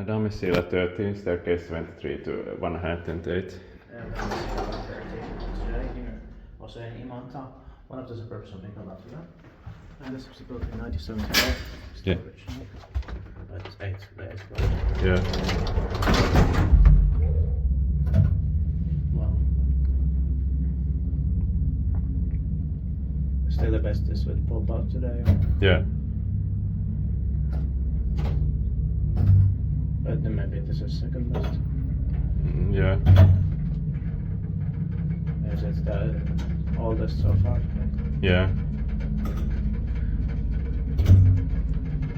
Domicile 13, staircase 23 to 128. Domicile 30. Today here, also in Imanta, one of the suburbs of Riga, Latvia. And this was built in 1975. Yeah. Original. But it's 8 days. Yeah. Wow. Still the best this would pop out today. Yeah. But then maybe this is second best. Yeah. Yes, it's the oldest so far. Yeah.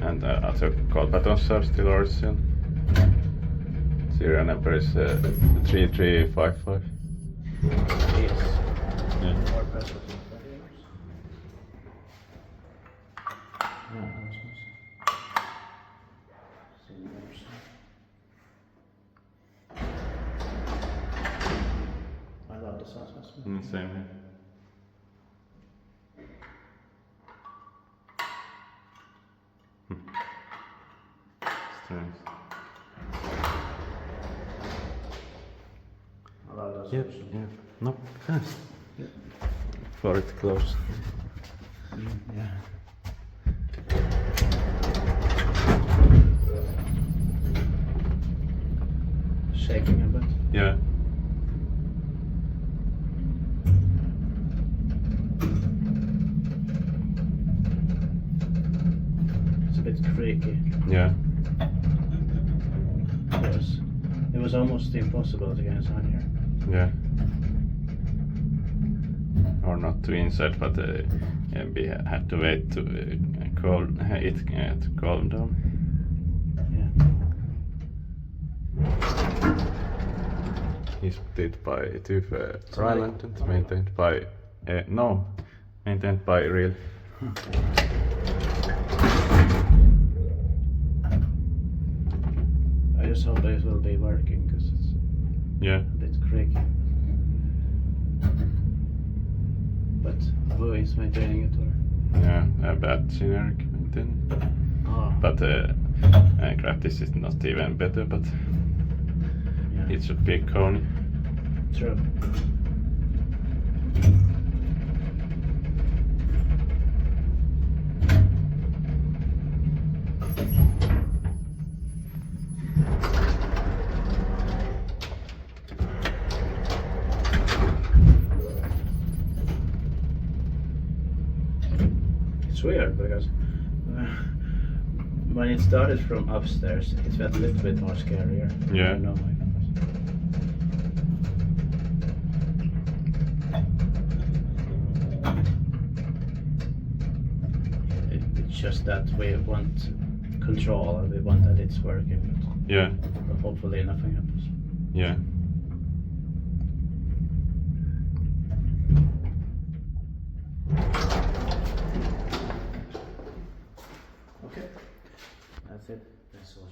And other call patterns are still original. Serial number is 3355. Yes. Yeah. More press with yeah, that's nice. I love the sauce. Same here. Strange. I love those. Yep, yep. No, fast. Yep. For it close. Yeah. Shaking a bit. Yeah. It's a bit creaky. Yeah. It was almost impossible to get inside here. Yeah. Or not to inside, but we had to wait to cool it to calm down. Yeah. Is it by TÜV Rhineland and maintained by maintained by Real. I just hope it will be working because it's Yeah. a bit creaky. But who is maintaining it or? Yeah, a bad generic maintained. Oh. But Gratis is not even better, but Yeah. it should be Kony. True. It's weird because when it started from upstairs, it felt a little bit more scarier. Yeah. I don't know why. It's just that we want control and we want that it's working. Yeah. But hopefully nothing happens. Yeah. Okay. That's it. That's all.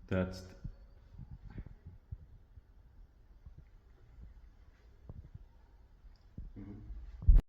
That's